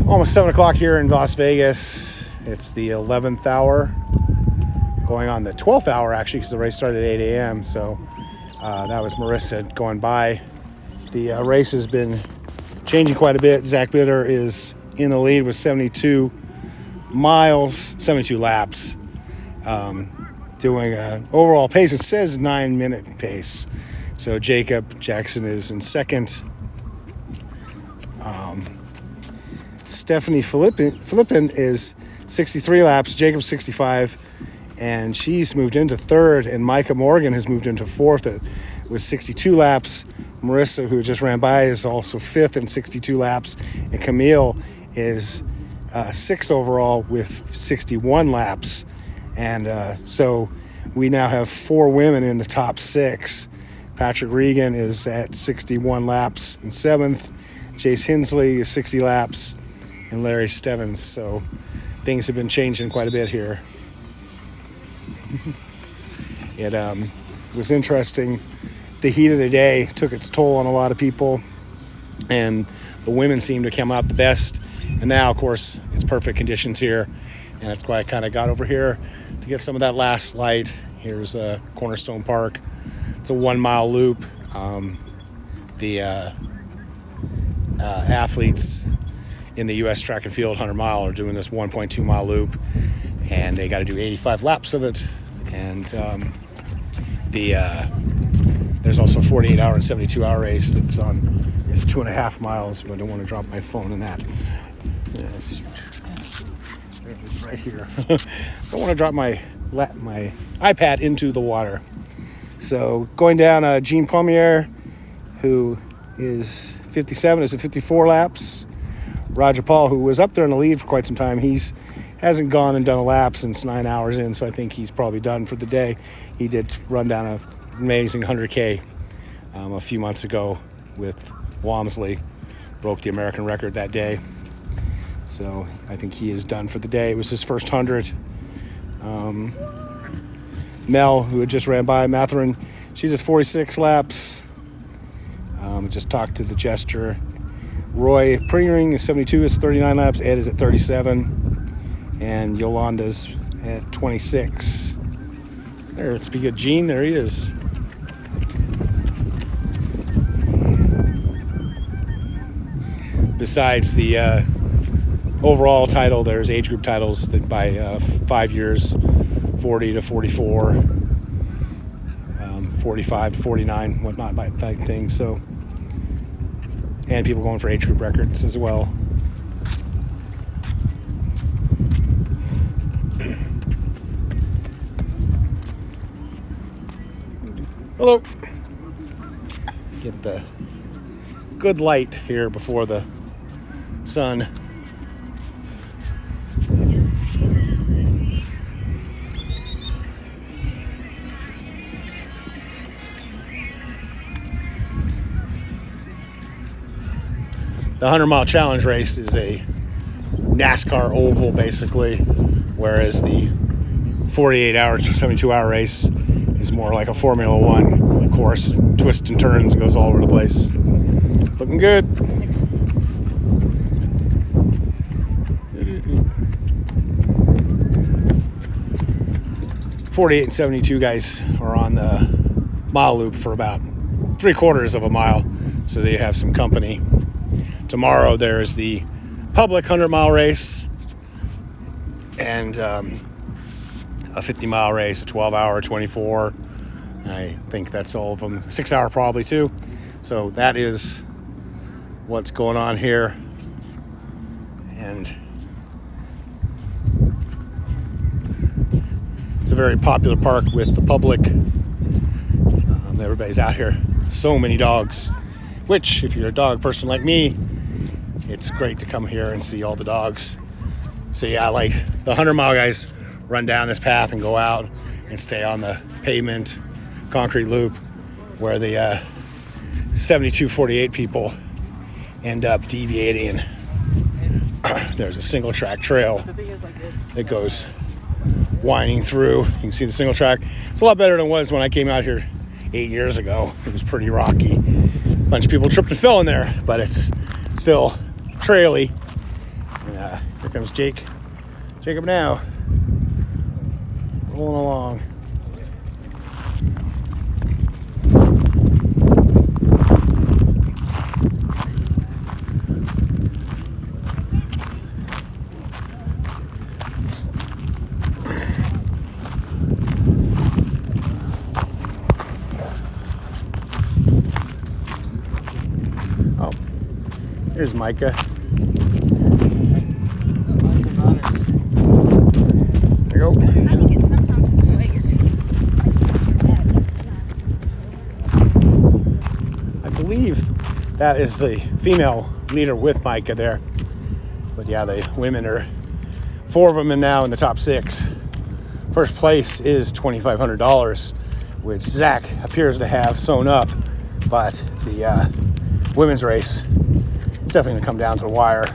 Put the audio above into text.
Almost 7 o'clock here in Las Vegas. It's the 11th hour, going on the 12th hour actually, because the race started at 8 a.m. So that was Marissa going by. The race has been changing quite a bit. Zach Bitter is in the lead with 72 miles, 72 laps. Doing an overall pace, it says 9-minute pace. So Jacob Jackson is in second. Stephanie Flippin is 63 laps, Jacob 65, and she's moved into third, and Micah Morgan has moved into fourth with 62 laps. Marissa, who just ran by, is also fifth in 62 laps, and Camille is sixth overall with 61 laps. And so we now have 4 women in the top 6. Patrick Regan is at 61 laps in 7th. Chase Hensley is 60 laps. And Larry Stevens. So things have been changing quite a bit here. It was interesting. The heat of the day took its toll on a lot of people. And the women seem to come out the best. And now, of course, it's perfect conditions here. And that's why I kind of got over here to get some of that last light. Here's Cornerstone Park. It's a 1-mile loop. The athletes in the U.S. track and field 100 mile are doing this 1.2 mile loop, and they got to do 85 laps of it. And there's also a 48-hour and 72-hour race that's on. It's 2.5 miles, but I don't want to drop my phone in that. It's right here. Don't want to drop my iPad into the water. So going down, Jean Pommier, who is 57, is at 54 laps. Roger Paul, who was up there in the lead for quite some time, hasn't gone and done a lap since 9 hours in, so I think he's probably done for the day. He did run down an amazing 100K a few months ago with Walmsley, broke the American record that day. So I think he is done for the day. It was his first 100. Mel, who had just ran by, Matherin, she's at 46 laps. Just talked to the jester. Roy Pringering is 72, is 39 laps. Ed is at 37. And Yolanda's at 26. There, speak of Gene, there he is. Besides the overall title, there's age group titles that by 5 years, 40 to 44, 45 to 49, whatnot, type thing. So, and people going for age group records as well. Hello. Get the good light here before the sun. The 100-mile challenge race is a NASCAR oval, basically, whereas the 48-hour to 72-hour race is more like a Formula One course. Twists and turns and goes all over the place. Looking good. .48 and 72 guys are on the mile loop for about 3/4 of a mile, so they have some company. Tomorrow there's the public 100-mile race and a 50-mile race, a 12-hour, 24. I think that's all of them. 6-hour probably too. So that is what's going on here. And it's a very popular park with the public. Everybody's out here. So many dogs, which if you're a dog person like me, it's great to come here and see all the dogs. So yeah, like the 100-mile guys run down this path and go out and stay on the pavement, concrete loop, where the 72-48 people end up deviating. There's a single track trail that goes winding through. You can see the single track. It's a lot better than it was when I came out here 8 years ago. It was pretty rocky. A bunch of people tripped and fell in there, but it's still traily, Here comes Jake. Jacob now. Rolling along. Oh, here's Micah. There you go. I believe that is the female leader with Micah there. But yeah, the women are 4 of them in now in the top 6. First place is $2,500, which Zach appears to have sewn up. But the women's race is definitely going to come down to the wire.